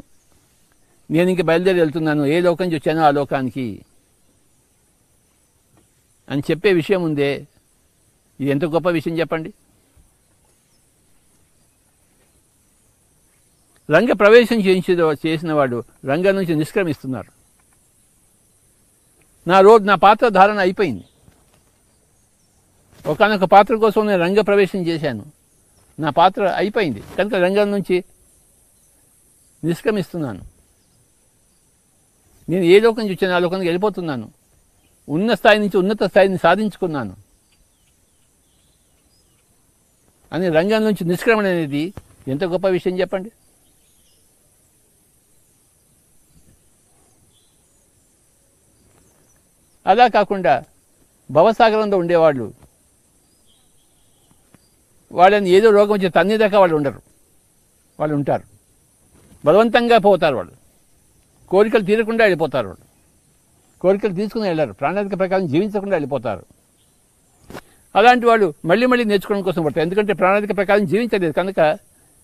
నేను ఇంక బయలుదేరి వెళ్తున్నాను, ఏ లోకం నుంచి వచ్చానో ఆ లోకానికి అని చెప్పే విషయం ఉందే, ఇది ఎంత గొప్ప విషయం చెప్పండి. రంగ ప్రవేశం చేసిన వాడు రంగం నుంచి నిష్క్రమిస్తున్నారు. నా పాత్ర ధారణ అయిపోయింది. ఒకనొక పాత్ర కోసం నేను రంగ ప్రవేశం చేశాను, నా పాత్ర అయిపోయింది కనుక రంగం నుంచి నిష్క్రమిస్తున్నాను. నేను ఏ లోకం నుంచి వచ్చాను ఆ లోకానికి వెళ్ళిపోతున్నాను, ఉన్న స్థాయి నుంచి ఉన్నత స్థాయిని సాధించుకున్నాను అని రంగం నుంచి నిష్క్రమణ అనేది ఎంత గొప్ప విషయం చెప్పండి. అలా కాకుండా భవసాగరంలో ఉండేవాళ్ళు, వాళ్ళని ఏదో రోగం వచ్చి తన్నేదాకా వాళ్ళు ఉండరు, వాళ్ళు ఉంటారు, బలవంతంగా పోతారు, వాళ్ళు కోరికలు తీరకుండా వెళ్ళిపోతారు, వాళ్ళు కోరికలు తీసుకుని వెళ్ళారు, ప్రణాళిక ప్రకారం జీవించకుండా వెళ్ళిపోతారు. అలాంటి వాళ్ళు మళ్ళీ మళ్ళీ నేర్చుకోవడం కోసం పడతారు, ఎందుకంటే ప్రణాళిక ప్రకారం జీవించలేదు కనుక,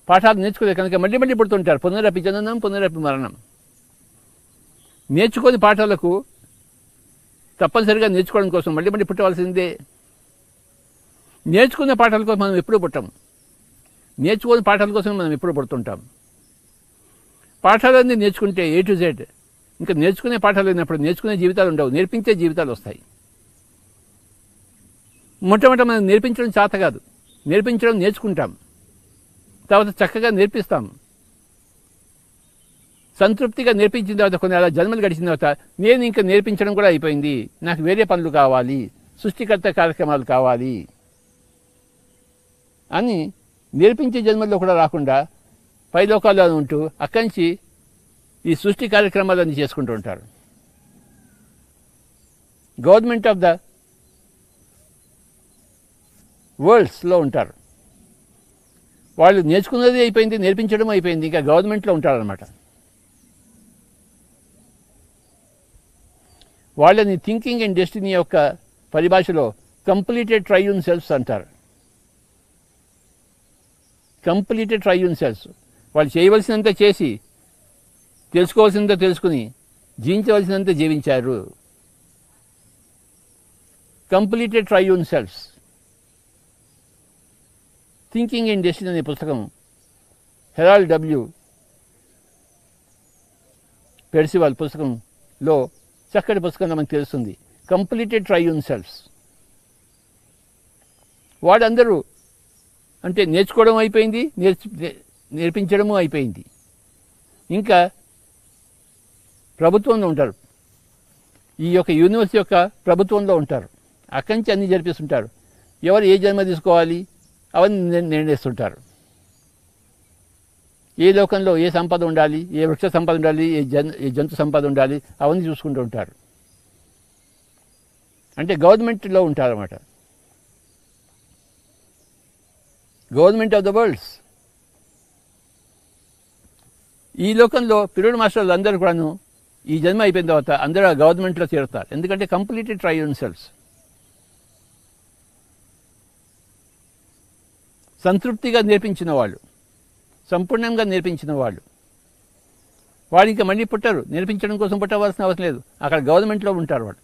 పాఠాలు నేర్చుకోలేదు కనుక మళ్ళీ మళ్ళీ పుడుతుంటారు. పునరపి జననం పునరపి మరణం. నేర్చుకోని పాఠాలకు తప్పనిసరిగా నేర్చుకోవడం కోసం మళ్ళీ మళ్ళీ పుట్టవలసిందే. నేర్చుకునే పాఠాల కోసం మనం ఎప్పుడూ పుట్టాం, నేర్చుకోని పాఠాల కోసం మనం ఎప్పుడూ పుడుతుంటాం. పాఠాలన్నీ నేర్చుకుంటే A to Z, ఇంకా నేర్చుకునే పాఠాలు లేనప్పుడు నేర్చుకునే జీవితాలు ఉండవు, నేర్పించే జీవితాలు వస్తాయి. మొట్టమొదట మనం నేర్పించడం చేత కాదు, నేర్పించడం నేర్చుకుంటాం, తర్వాత చక్కగా నేర్పిస్తాం. సంతృప్తిగా నేర్పించిన తర్వాత కొన్ని అలా జన్మలు గడిచిన తర్వాత నేను ఇంకా నేర్పించడం కూడా అయిపోయింది, నాకు వేరే పనులు కావాలి, సృష్టికర్త కార్యక్రమాలు కావాలి అని నేర్పించే జన్మల్లో కూడా రాకుండా పైలోకాల్లో ఉంటూ అక్కడి నుంచి ఈ సృష్టి కార్యక్రమాలన్నీ చేసుకుంటూ ఉంటారు. గవర్నమెంట్ ఆఫ్ ద వరల్డ్స్లో ఉంటారు. వాళ్ళు నేర్చుకున్నది అయిపోయింది, నేర్పించడం అయిపోయింది, ఇంకా గవర్నమెంట్లో ఉంటారనమాట. వాళ్ళని థింకింగ్ అండ్ డెస్టినీ యొక్క పరిభాషలో కంప్లీటెడ్ ట్రైయూన్ సెల్ఫ్స్ అంటారు. Completed triune selves. వాళ్ళు చేయవలసినంత చేసి, తెలుసుకోవాల్సినంత తెలుసుకుని, జీవించవలసినంత జీవించారు. Completed triune selves. Thinking and destiny అనే పుస్తకం హెరాల్డ్ W. పెర్సివాల్ పుస్తకంలో చక్కటి పుస్తకంలో మనకు తెలుస్తుంది. Completed triune shelves. వాడందరూ అంటే నేర్చుకోవడం అయిపోయింది, నేర్పించడము అయిపోయింది, ఇంకా ప్రభుత్వంలో ఉంటారు. ఈ యొక్క యూనివర్సిటీ యొక్క ప్రభుత్వంలో ఉంటారు. అక్కడి నుంచి అన్నీ జరిపిస్తుంటారు. ఎవరు ఏ జన్మ తీసుకోవాలి అవన్నీ నిర్ణయిస్తుంటారు. ఏ లోకంలో ఏ సంపద ఉండాలి, ఏ వృక్ష సంపద ఉండాలి, ఏ జంతు సంపద ఉండాలి, అవన్నీ చూసుకుంటూ ఉంటారు. అంటే గవర్నమెంట్లో ఉంటారన్నమాట. Government of the world's. ఈ లోకంలో పిరియడ్ మాస్టర్లు అందరూ కూడాను ఈ జన్మ అయిపోయిన తర్వాత అందరూ ఆ గవర్నమెంట్లో చేరుతారు. ఎందుకంటే కంప్లీటెడ్ ట్రైయూన్ సెల్ఫ్స్. సంతృప్తిగా నేర్పించిన వాళ్ళు, సంపూర్ణంగా నేర్పించిన వాళ్ళు, వాళ్ళు ఇంకా మళ్ళీ పుట్టరు, నేర్పించడం కోసం పుట్టవలసిన అవసరం లేదు, అక్కడ గవర్నమెంట్లో ఉంటారు. వాళ్ళు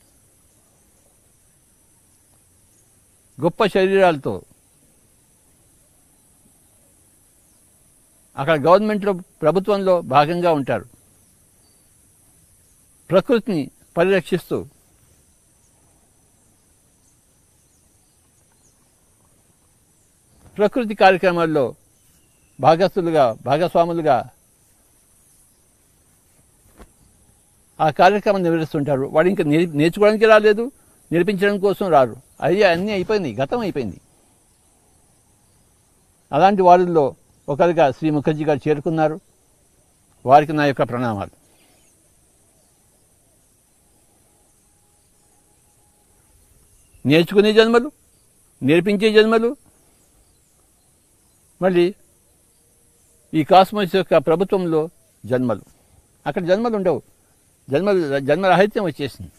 గొప్ప శరీరాలతో అక్కడ గవర్నమెంట్లో ప్రభుత్వంలో భాగంగా ఉంటారు. ప్రకృతిని పరిరక్షిస్తూ ప్రకృతి కార్యక్రమాల్లో భాగస్వాములుగా ఆ కార్యక్రమం నిర్వహిస్తుంటారు. వాడు ఇంకా నేర్చుకోవడానికి రాలేదు, నేర్పించడం కోసం రారు. అన్నీ అయిపోయింది, గతం అయిపోయింది. అలాంటి వారిలో ఒకరిగా శ్రీ ముఖర్జీ గారు చేరుకున్నారు. వారికి నా యొక్క ప్రణామాలు. నేర్చుకునే జన్మలు, నేర్పించే జన్మలు, మళ్ళీ ఈ కాస్మోస్ యొక్క ప్రభుత్వంలో జన్మలు. అక్కడ జన్మలు ఉండవు, జన్మరాహిత్యం వచ్చేసింది.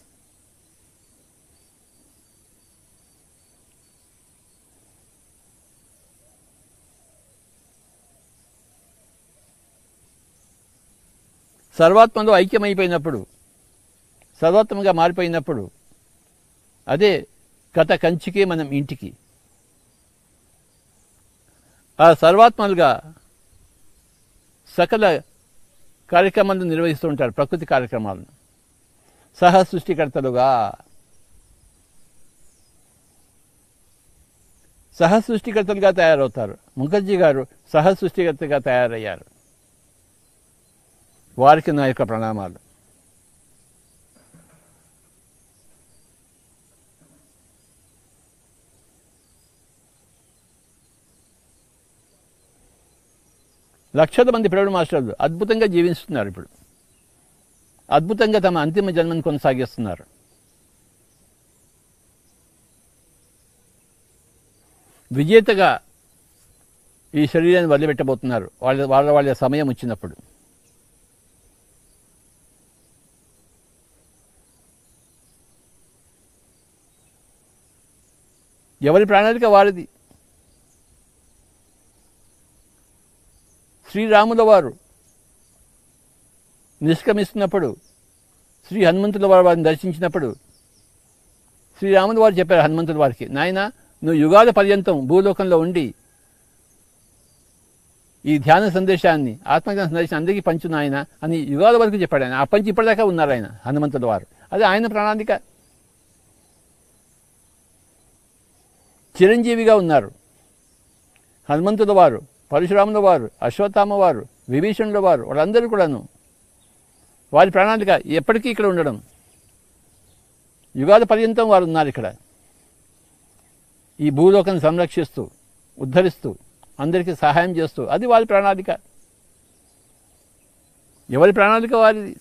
సర్వాత్మలో ఐక్యమైపోయినప్పుడు, సర్వాత్మగా మారిపోయినప్పుడు అదే కథ కంచికే మనం ఇంటికి. ఆ సర్వాత్మలుగా సకల కార్యక్రమాలను నిర్వహిస్తూ ఉంటారు. ప్రకృతి కార్యక్రమాలను సహ సృష్టికర్తలుగా తయారవుతారు. ముఖర్జీ గారు సహ సృష్టికర్తగా తయారయ్యారు. వారికి నా యొక్క ప్రణామాలు. లక్షల మంది పిరియడ్ మాస్టర్లు అద్భుతంగా జీవిస్తున్నారు. ఇప్పుడు అద్భుతంగా తమ అంతిమ జన్మను కొనసాగిస్తున్నారు. విజేతగా ఈ శరీరాన్ని వదిలిపెట్టబోతున్నారు వాళ్ళ సమయం వచ్చినప్పుడు. ఎవరి ప్రణాళిక వారిది. శ్రీరాముల వారు నిష్క్రమిస్తున్నప్పుడు శ్రీ హనుమంతుల వారిని దర్శించినప్పుడు శ్రీరాముల వారు చెప్పారు హనుమంతుల వారికి, నాయన నువ్వు యుగాల పర్యంతం భూలోకంలో ఉండి ఈ ధ్యాన సందేశాన్ని, ఆత్మజ్ఞాన సందేశాన్ని అందరికీ పంచు నాయన అని యుగాల వరకు చెప్పాడు ఆయన. ఆ పంచి ఇప్పటిదాకా ఉన్నారు ఆయన హనుమంతుల వారు. అది ఆయన ప్రణాళిక. చిరంజీవిగా ఉన్నారు హనుమంతుల వారు, పరశురాముల వారు, అశ్వత్థామ వారు, విభీషణుల వారు, వాళ్ళందరూ కూడాను వారి ప్రణాళిక ఎప్పటికీ ఇక్కడ ఉండడం. యుగాల పర్యంతం వారు ఉన్నారు ఇక్కడ, ఈ భూలోకాన్ని సంరక్షిస్తూ, ఉద్ధరిస్తూ, అందరికీ సహాయం చేస్తూ. అది వారి ప్రణాళిక. ఎవరి ప్రణాళిక వారిది.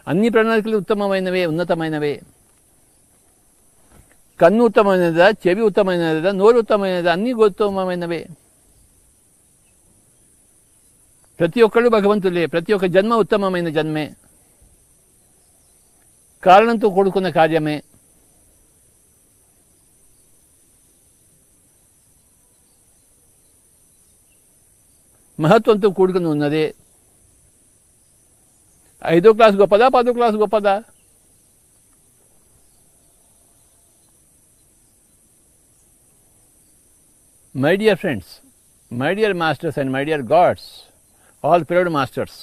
అన్ని ప్రణాళికలు ఉత్తమమైనవే, ఉన్నతమైనవే. కన్ను ఉత్తమమైనదా, చెవి ఉత్తమమైనదా, నోరు ఉత్తమమైనదా, అన్నీ ఉత్తమమైనవే. ప్రతి ఒక్కళ్ళు భగవంతులే. ప్రతి ఒక్క జన్మ ఉత్తమమైన జన్మే, కారణంతో కూడుకున్న కార్యమే. మహత్వంతో కూడుకుని ఉన్నదే. 5వ క్లాస్ గొప్పదా, 10వ క్లాస్ గొప్పదా? My dear friends, my dear masters and my dear gods, all period masters,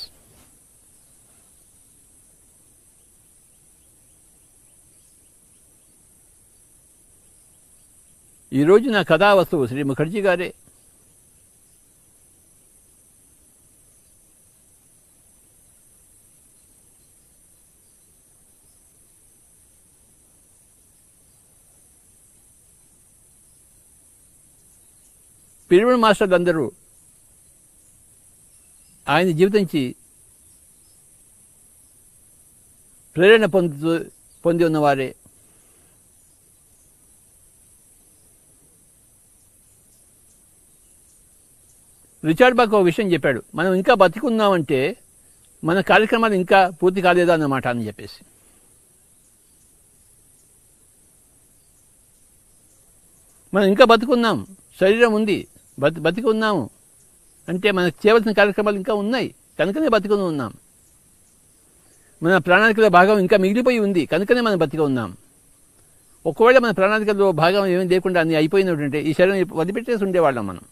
ఈరోజు నా కథా వస్తువు శ్రీ ముఖర్జీ గారే. పిరమిడ్ మాస్టర్లు అందరూ ఆయన జీవితం నుంచి ప్రేరణ పొంది ఉన్నవారే. రిచర్డ్ బాక్ ఒక విషయం చెప్పాడు, మనం ఇంకా బతికున్నామంటే మన కార్యక్రమాలు ఇంకా పూర్తి కాలేదా అన్నమాట అని చెప్పేసి. మనం ఇంకా బతుకున్నాం, శరీరం ఉంది, బతికి ఉన్నాము అంటే మనకు చేయవలసిన కార్యక్రమాలు ఇంకా ఉన్నాయి, కనుకనే బతికుని ఉన్నాం. మన ప్రణాళికలో భాగం ఇంకా మిగిలిపోయి ఉంది, కనుకనే మనం బతికి ఉన్నాం. ఒకవేళ మన ప్రణాళికలో భాగం ఏమీ లేకుండా అన్ని అయిపోయినటువంటి ఈ శరీరం వదిలిపెట్టేసి ఉండేవాళ్ళం మనం.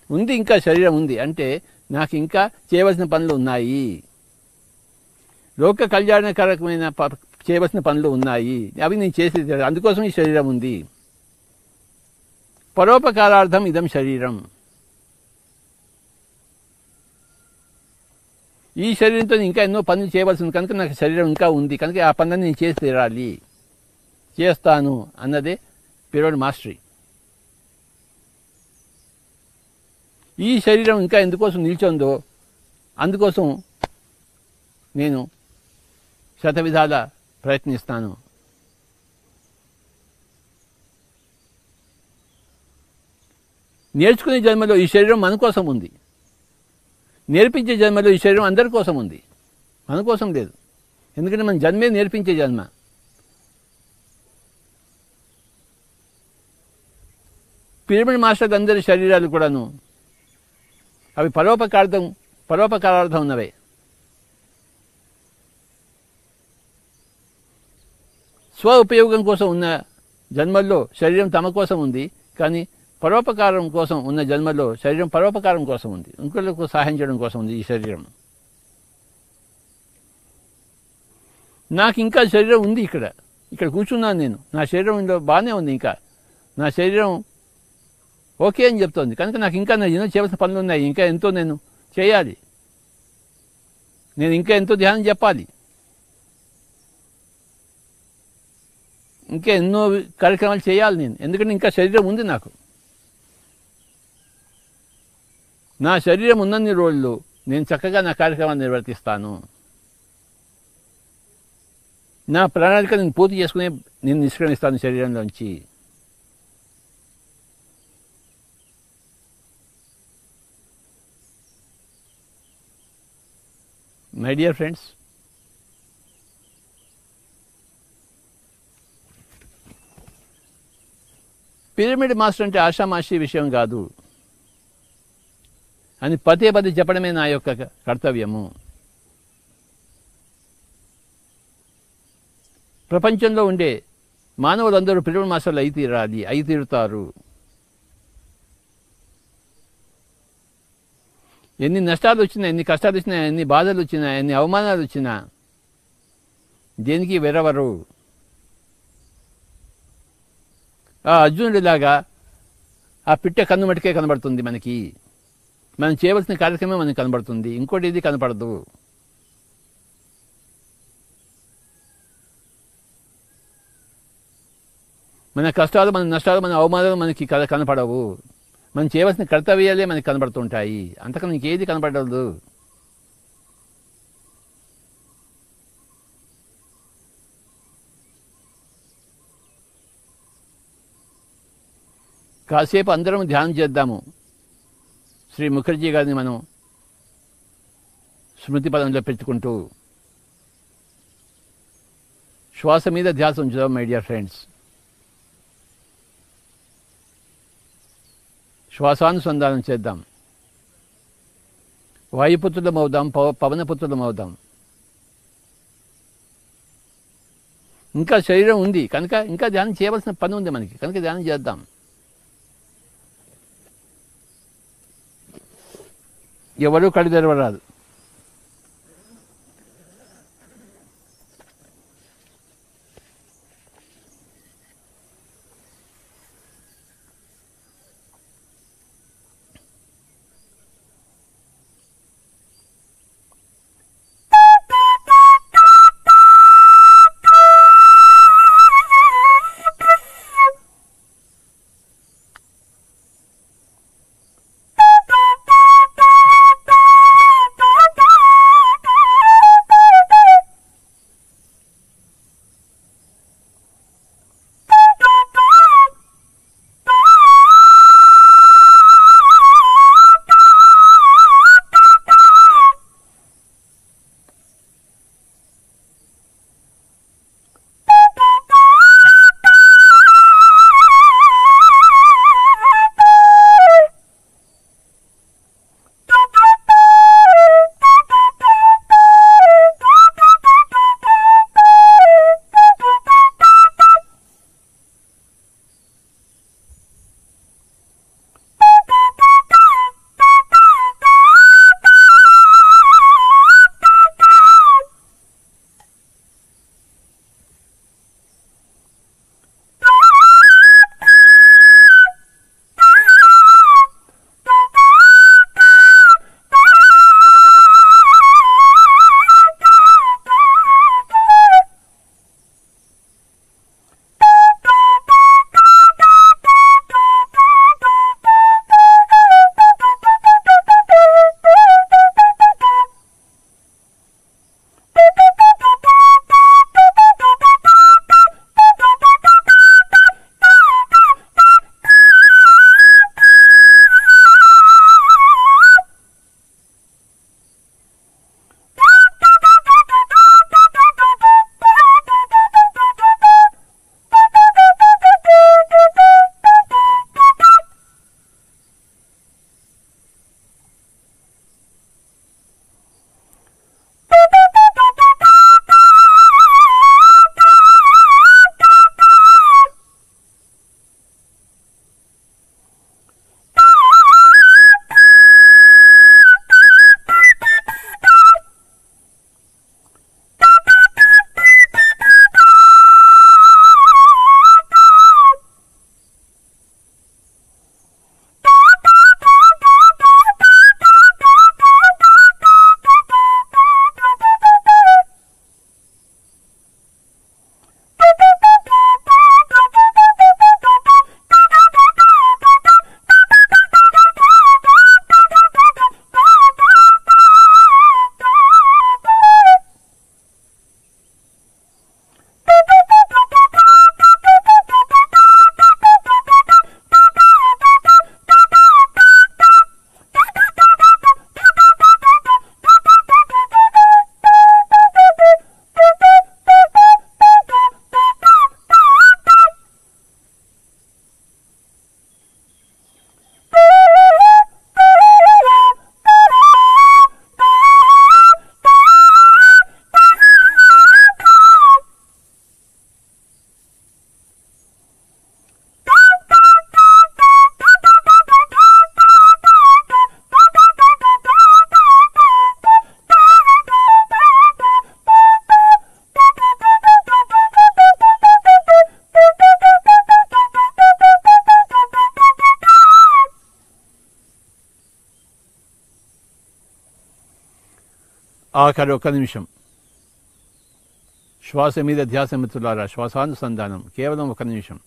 ఉంది, ఇంకా శరీరం ఉంది అంటే నాకు ఇంకా చేయవలసిన పనులు ఉన్నాయి, లోక కళ్యాణకరమైన చేయవలసిన పనులు ఉన్నాయి, అవి నేను చేసేది. అందుకోసం ఈ శరీరం ఉంది. పరోపకారార్థం ఇదం శరీరం. ఈ శరీరంతో ఇంకా ఎన్నో పనులు చేయవలసింది కనుక నాకు శరీరం ఇంకా ఉంది, కనుక ఆ పనులను నేను చేసి తీరాలి, చేస్తాను అన్నదే పిరమిడ్ మాస్టరీ. ఈ శరీరం ఇంకా ఎందుకోసం నిల్చుందో అందుకోసం నేను శతవిధాల ప్రయత్నిస్తాను. నేర్చుకునే జన్మలో ఈ శరీరం మన కోసం ఉంది, నేర్పించే జన్మలో ఈ శరీరం అందరి కోసం ఉంది, మన కోసం లేదు. ఎందుకంటే మన జన్మే నేర్పించే జన్మ. పిరమిడ్ మాస్టర్లు అందరి శరీరాలు కూడాను అవి పరోపకారార్థం ఉన్నవే. స్వ ఉపయోగం కోసం ఉన్న జన్మల్లో శరీరం తమ కోసం ఉంది, కానీ పరోపకారం కోసం ఉన్న జన్మలో శరీరం పరోపకారం కోసం ఉంది, ఇంకొకరికి సహాయం చేయడం కోసం ఉంది ఈ శరీరం. నాకు ఇంకా శరీరం ఉంది, ఇక్కడ కూర్చున్నాను నేను, నా శరీరంలో బాగానే ఉంది, ఇంకా నా శరీరం ఓకే అని చెప్తోంది. కనుక నాకు ఇంకా నా ఎన్నో చేయవలసిన పనులు ఉన్నాయి, ఇంకా ఎంతో నేను చేయాలి, నేను ఇంకా ఎంతో ధ్యానం చెప్పాలి, ఇంకా ఎన్నో కార్యక్రమాలు చేయాలి నేను, ఎందుకంటే ఇంకా శరీరం ఉంది నాకు. నా శరీరం ఉన్నన్ని రోజులు నేను చక్కగా నా కార్యక్రమాన్ని నిర్వర్తిస్తాను. నా ప్రణాళిక నేను పూర్తి చేసుకునే నేను నిష్క్రమిస్తాను శరీరంలోంచి. My dear friends, pyramid master అంటే ఆషామాషి విషయం కాదు అని పదే చెప్పడమే నా యొక్క కర్తవ్యము. ప్రపంచంలో ఉండే మానవులందరూ పిరమిడ్ మాస్టర్లు అయి తీరుతారు. ఎన్ని నష్టాలు వచ్చినా, ఎన్ని కష్టాలు వచ్చినా, ఎన్ని బాధలు వచ్చినా, ఎన్ని అవమానాలు వచ్చినా దేనికి వెరవరు. ఆ అర్జునుడిలాగా ఆ పిట్ట కన్ను మటుకే కనబడుతుంది మనకి. మనం చేయవలసిన కార్యక్రమం మనకి కనబడుతుంది, ఇంకోటి ఇది కనపడదు. మన కష్టాలు, మన నష్టాలు, మన అవమానాలు మనకి కనపడవు. మనం చేయవలసిన కర్తవ్యాలే మనకి కనబడుతుంటాయి, అంతకన్నా ఇంకేది కనపడదు. కాసేపు అందరం ధ్యానం చేద్దాము. శ్రీ ముఖర్జీ గారిని మనం స్మృతి పదంలో పెట్టుకుంటూ శ్వాస మీద ధ్యాస ఉంచుదాం మై డియర్ ఫ్రెండ్స్. శ్వాసానుసంధానం చేద్దాం. వాయుపుత్రులం అవుదాం, పవనపుత్రులం అవుదాం. ఇంకా శరీరం ఉంది కనుక ఇంకా ధ్యానం చేయవలసిన పని ఉంది మనకి, కనుక ధ్యానం చేద్దాం. ఎవరూ కళ్ళు తెరవరాదు. ఆఖరి 1 నిమిషం శ్వాస మీద ధ్యాస మిత్రులారా. శ్వాసానుసంధానం కేవలం 1 నిమిషం.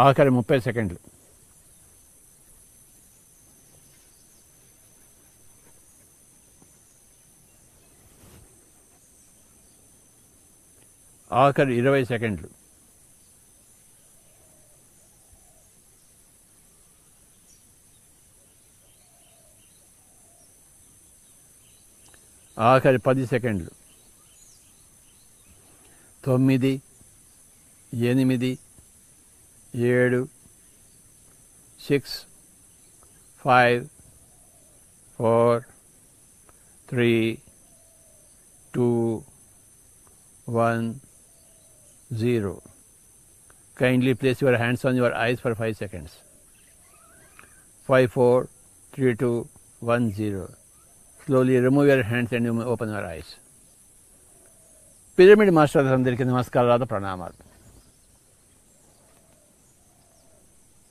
ఆఖరి 30 సెకండ్లు. ఆఖరి 20 సెకండ్లు. ఆఖరి 10 సెకండ్లు. 9, 8, 7, 6, 5, 4, 3, 2, 1, 0. Kindly place your hands on your eyes for 5 seconds. 5, 4, 3, 2, 1, 0. Slowly remove your hands and you may open your eyes. Pyramid మాస్టర్లందరికీ నమస్కారాలు, ప్రణామాలు.